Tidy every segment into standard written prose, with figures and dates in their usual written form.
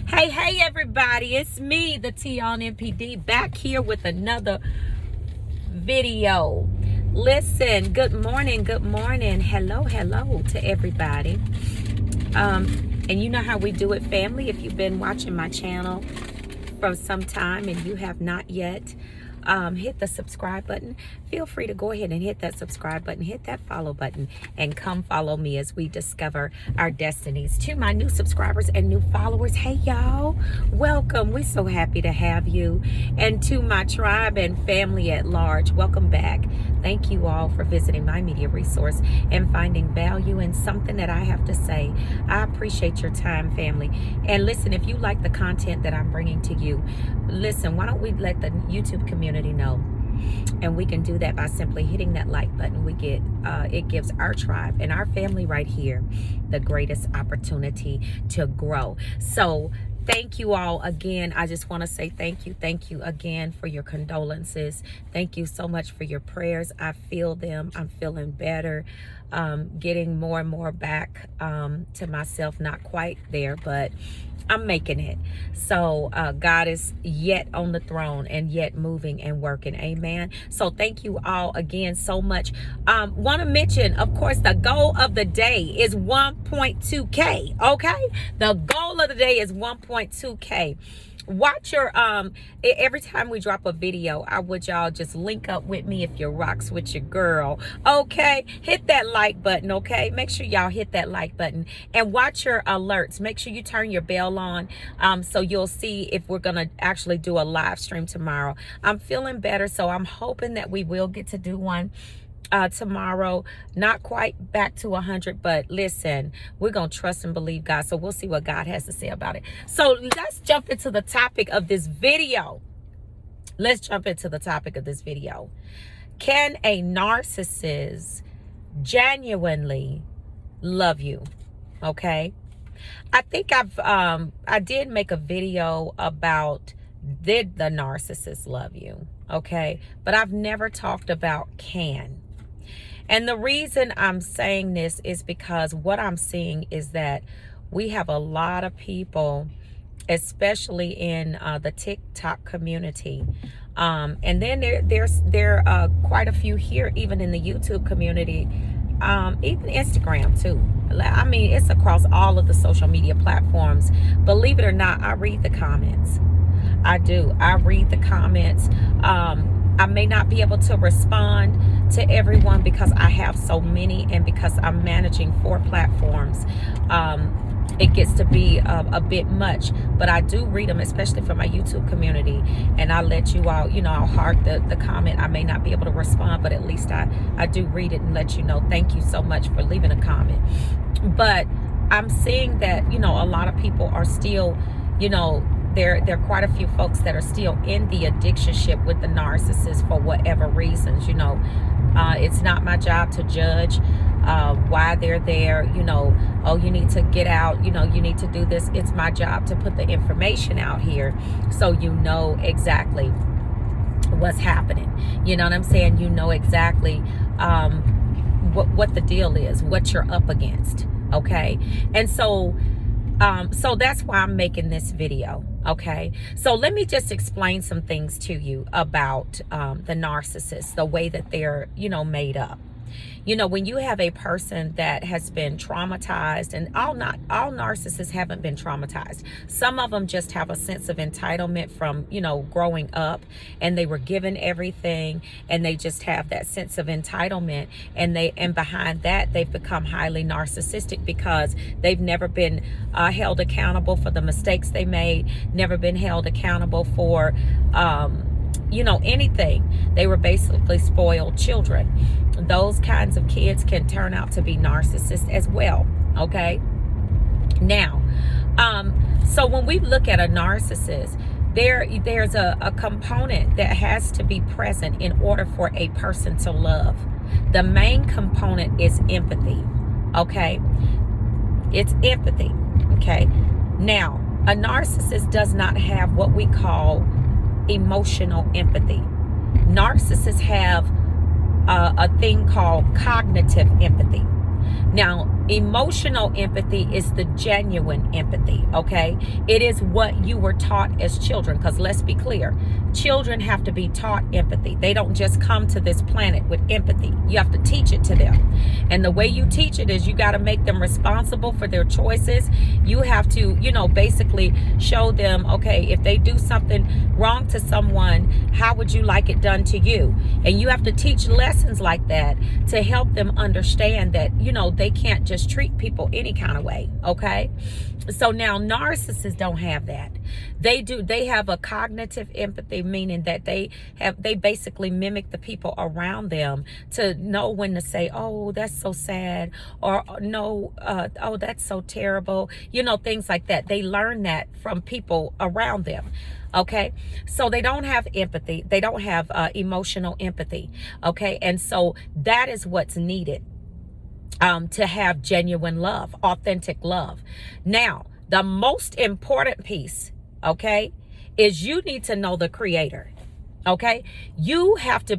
Hey everybody, it's me, the Taonnpd, back here with another video. Listen, good morning, hello to everybody. And you know how we do it, family. If you've been watching my channel for some time and you have not yet hit the subscribe button, feel free to go ahead and hit that subscribe button, hit that follow button, and come follow me as we discover our destinies. To my new subscribers and new followers, hey y'all, welcome. We're so happy to have you. And to my tribe and family at large, welcome back. Thank you all for visiting my media resource and finding value in something that I have to say. I appreciate your time, family. And listen, if you like the content that I'm bringing to you, listen, why don't we let the YouTube community know? And we can do that by simply hitting that like button. It gives our tribe and our family right here the greatest opportunity to grow. So thank you all again. I just want to say thank you again for your condolences. Thank you so much for your prayers. I feel them. I'm feeling better, getting more and more back to myself. Not quite there, but I'm making it. So God is yet on the throne and yet moving and working. Amen. So thank you all again so much. Want to mention, of course, the goal of the day is 1.2K. Okay. The goal of the day is 1.2K. Watch your every time we drop a video, I would y'all just link up with me if you rocks with your girl. Okay, hit that like button. Okay, make sure y'all hit that like button and watch your alerts. Make sure you turn your bell on so you'll see if we're gonna actually do a live stream tomorrow. I'm feeling better, so I'm hoping that we will get to do one tomorrow. Not quite back to 100, but listen, we're gonna trust and believe God, so we'll see what God has to say about it. So let's jump into the topic of this video. Can a narcissist genuinely love you? Okay, I think I did make a video about, did the narcissist love you? Okay, but I've never talked about can. And the reason I'm saying this is because what I'm seeing is that we have a lot of people, especially in the TikTok community. And then there are quite a few here, even in the YouTube community, even Instagram too. I mean, it's across all of the social media platforms. Believe it or not, I read the comments. I do. I read the comments. I may not be able to respond to everyone because I have so many, and because I'm managing 4 platforms. It gets to be a bit much, but I do read them, especially for my YouTube community. And I let you all, I'll heart the comment. I may not be able to respond, but at least I do read it and let you know. Thank you so much for leaving a comment. But I'm seeing that, a lot of people are still, there are quite a few folks that are still in the addictionship with the narcissist for whatever reasons. It's not my job to judge why they're there. Oh, you need to get out, you need to do this. It's my job to put the information out here so you know exactly what's happening. You know what I'm saying? You know exactly what the deal is, what you're up against. Okay, and so that's why I'm making this video. Okay, so let me just explain some things to you about the narcissist, the way that they're, made up. When you have a person that has been traumatized, and all narcissists haven't been traumatized. Some of them just have a sense of entitlement from, growing up, and they were given everything, and they just have that sense of entitlement, and behind that they've become highly narcissistic because they've never been held accountable for the mistakes they made, never been held accountable for anything. They were basically spoiled children. Those kinds of kids can turn out to be narcissists as well. Okay, now so when we look at a narcissist, there's a component that has to be present in order for a person to love. The main component is empathy. Okay, it's empathy. Okay, now a narcissist does not have what we call emotional empathy. Narcissists have a thing called cognitive empathy. Now, Emotional empathy is the genuine empathy, okay? It is what you were taught as children, because let's be clear, children have to be taught empathy. They don't just come to this planet with empathy. You have to teach it to them. And the way you teach it is you got to make them responsible for their choices. You have to, basically show them, okay, if they do something wrong to someone, how would you like it done to you? And you have to teach lessons like that to help them understand that, they can't just treat people any kind of way, okay? So now narcissists don't have that. They have a cognitive empathy, meaning that they basically mimic the people around them to know when to say, oh, that's so sad, or no, oh, that's so terrible, things like that. They learn that from people around them. Okay, so they don't have empathy. They don't have emotional empathy. Okay, and so that is what's needed to have genuine love, authentic love. Now, the most important piece, okay, is you need to know the Creator. Okay, you have to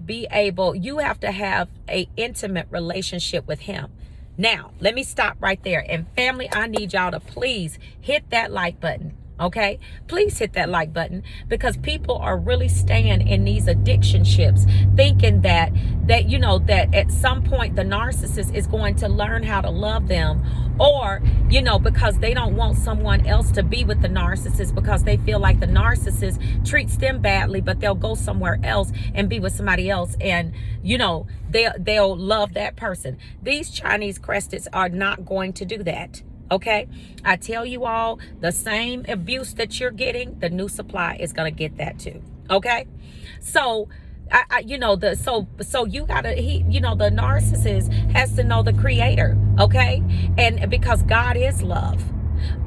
have a intimate relationship with Him. Now, let me stop right there. And family, I need y'all to please hit that like button. Okay, please hit that like button, because people are really staying in these addiction ships thinking that at some point the narcissist is going to learn how to love them, or because they don't want someone else to be with the narcissist because they feel like the narcissist treats them badly, but they'll go somewhere else and be with somebody else, and they'll love that person. These Chinese crested are not going to do that. Okay, I tell you all, the same abuse that you're getting, the new supply is going to get that too. Okay, so the narcissist has to know the Creator. Okay, and because God is love.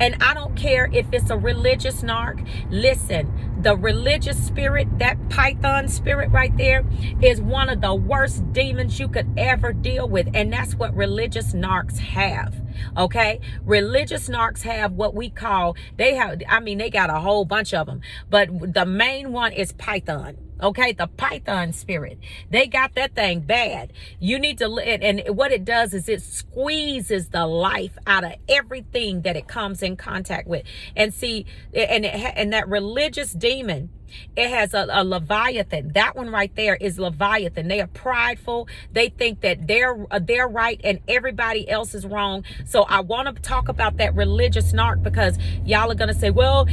And I don't care if it's a religious narc. Listen, the religious spirit, that python spirit right there, is one of the worst demons you could ever deal with. And that's what religious narcs have. Okay, religious narcs have what we call, they got a whole bunch of them, but the main one is python. Okay, the python spirit, they got that thing bad. You need to, and what it does is it squeezes the life out of everything that it comes in contact with. And see, and that religious demon, it has a Leviathan. That one right there is Leviathan. They are prideful. They think that they're right and everybody else is wrong. So I want to talk about that religious narc, because y'all are gonna say, well,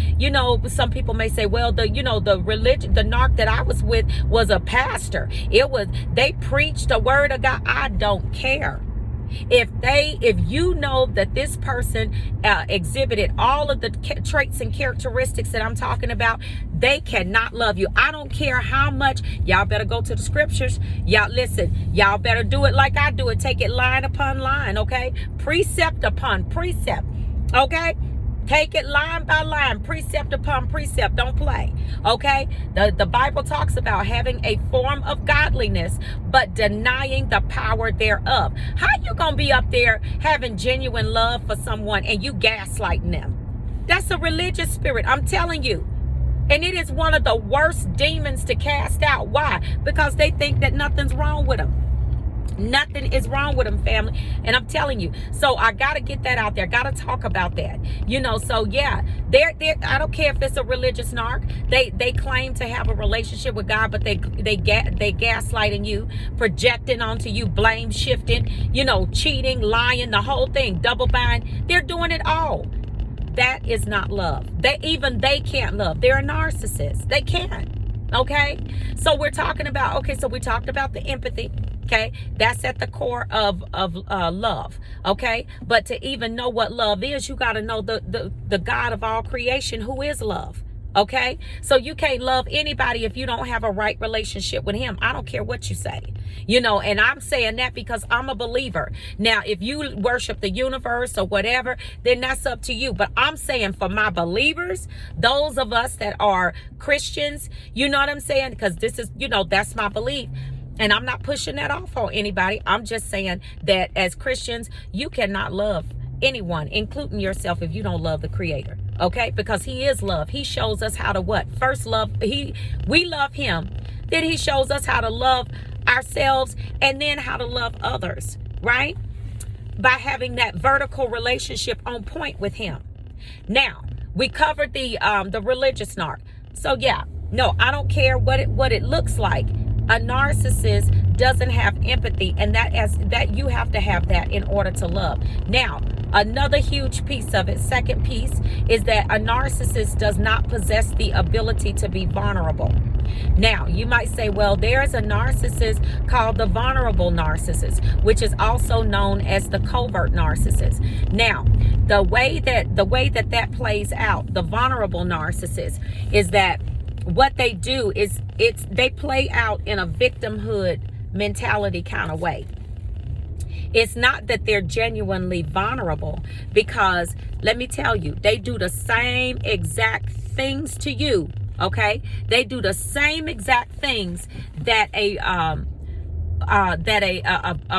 some people may say, well, the narc that I was with was a pastor. They preached the word of God. I don't care. If you know that this person exhibited all of the traits and characteristics that I'm talking about, they cannot love you. I don't care how much. Y'all better go to the scriptures. Y'all listen. Y'all better do it like I do it. Take it line upon line, okay? Precept upon precept, okay? Take it line by line, precept upon precept. Don't play, okay? The Bible talks about having a form of godliness, but denying the power thereof. How you gonna be up there having genuine love for someone and you gaslighting them? That's a religious spirit, I'm telling you. And it is one of the worst demons to cast out. Why? Because they think that nothing's wrong with them. Nothing is wrong with them, family. And I'm telling you, so I got to get that out there. Got to talk about that. So yeah, I don't care if it's a religious narc. They claim to have a relationship with God, but they gaslighting you, projecting onto you, blame shifting, cheating, lying, the whole thing, double bind. They're doing it all. That is not love. They can't love. They're a narcissist. They can't. Okay. So we talked about the empathy. Okay, that's at the core of love. Okay, but to even know what love is, you got to know the God of all creation, who is love. Okay, so you can't love anybody if you don't have a right relationship with Him. I don't care what you say, and I'm saying that because I'm a believer. Now, if you worship the universe or whatever, then that's up to you. But I'm saying for my believers, those of us that are Christians, you know what I'm saying? Because this is, that's my belief. And I'm not pushing that off on anybody. I'm just saying that as Christians, you cannot love anyone, including yourself, if you don't love the Creator. Okay? Because He is love. He shows us how to what? First love. We love Him. Then He shows us how to love ourselves, and then how to love others. Right? by having that vertical relationship on point with him. Now, we covered the religious narc. So yeah, no, I don't care what it looks like. A narcissist doesn't have empathy, and that you have to have that in order to love. Now, another huge piece of it, second piece, is that a narcissist does not possess the ability to be vulnerable. Now, you might say, well, there's a narcissist called the vulnerable narcissist, which is also known as the covert narcissist. Now, the way that plays out, the vulnerable narcissist, is that what they do is they play out in a victimhood mentality kind of way. It's not that they're genuinely vulnerable, because let me tell you, they do the same exact things to you. Okay, they do the same exact things that a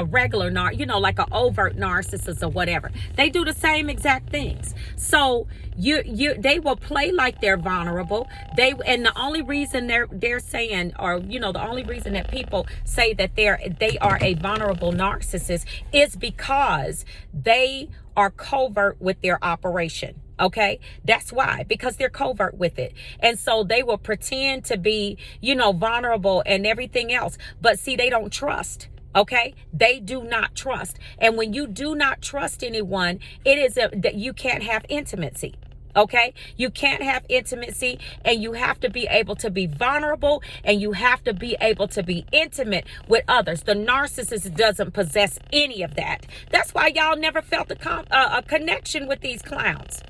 regular like an overt narcissist or whatever. They do the same exact things. So they will play like they're vulnerable. And the only reason they're saying, or the only reason that people say that they are a vulnerable narcissist is because they are covert with their operation. Okay, that's why, because they're covert with it. And so they will pretend to be, vulnerable and everything else. But see, they don't trust. Okay, they do not trust. And when you do not trust anyone, it is that you can't have intimacy. Okay, you can't have intimacy, and you have to be able to be vulnerable, and you have to be able to be intimate with others. The narcissist doesn't possess any of that. That's why y'all never felt a connection with these clowns.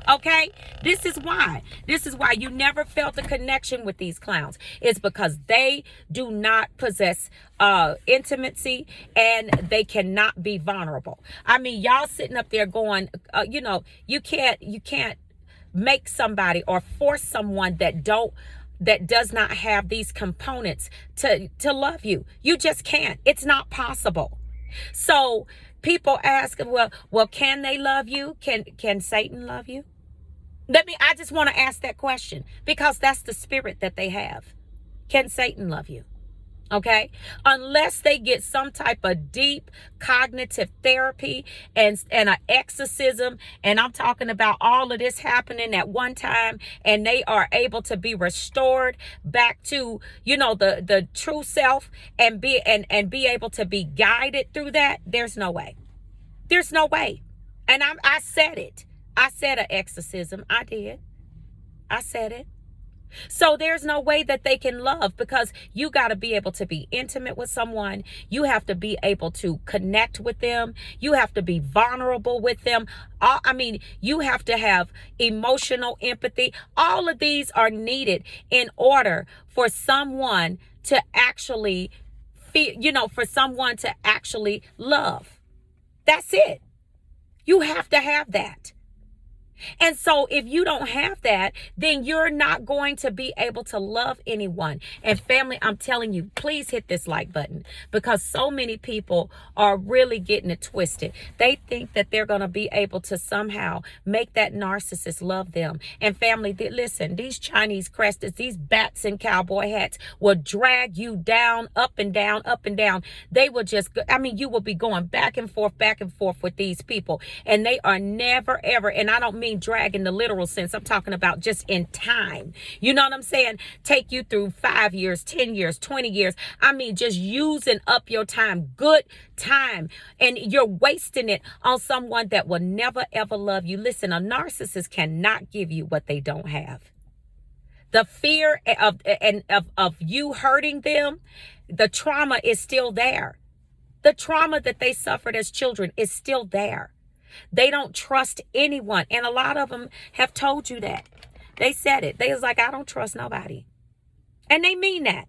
Okay, this is why you never felt a connection with these clowns. It's because they do not possess intimacy, and they cannot be vulnerable. I mean, y'all sitting up there going, you can't make somebody or force someone that does not have these components to love you. You just can't. It's not possible. So people ask, well, can they love you? Can Satan love you? I just want to ask that question, because that's the spirit that they have. Can Satan love you? Okay, unless they get some type of deep cognitive therapy and an exorcism, and I'm talking about all of this happening at one time, and they are able to be restored back to the true self and be able to be guided through that. There's no way. There's no way. And I said it. I said an exorcism. I did. I said it. So there's no way that they can love, because you got to be able to be intimate with someone. You have to be able to connect with them. You have to be vulnerable with them. You have to have emotional empathy. All of these are needed in order for someone to actually feel, for someone to actually love. That's it. You have to have that. And so if you don't have that, then you're not going to be able to love anyone. And family, I'm telling you, please hit this like button, because so many people are really getting it twisted. They think that they're going to be able to somehow make that narcissist love them. And family, listen, these Chinese crested, these bats in cowboy hats will drag you down, up and down, up and down. They will you will be going back and forth with these people. And they are never, ever, and I don't mean drag in the literal sense. I'm talking about just in time. You know what I'm saying? Take you through 5 years, 10 years, 20 years. I mean, just using up your time, good time. And you're wasting it on someone that will never, ever love you. Listen, a narcissist cannot give you what they don't have. The fear of you hurting them, the trauma is still there. The trauma that they suffered as children is still there. They don't trust anyone. And a lot of them have told you that. They said it. They was like, I don't trust nobody. And they mean that.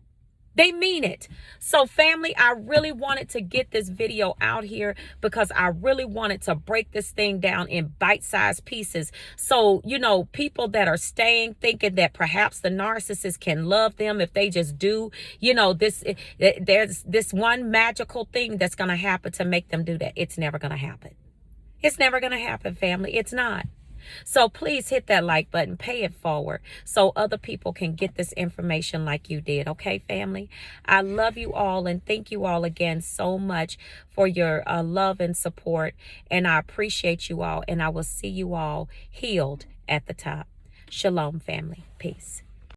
They mean it. So family, I really wanted to get this video out here because I really wanted to break this thing down in bite-sized pieces. So, people that are staying thinking that perhaps the narcissist can love them if they just do, there's this one magical thing that's going to happen to make them do that. It's never going to happen. It's never going to happen, family. It's not. So please hit that like button, pay it forward so other people can get this information like you did. Okay, family? I love you all and thank you all again so much for your love and support. And I appreciate you all, and I will see you all healed at the top. Shalom, family. Peace.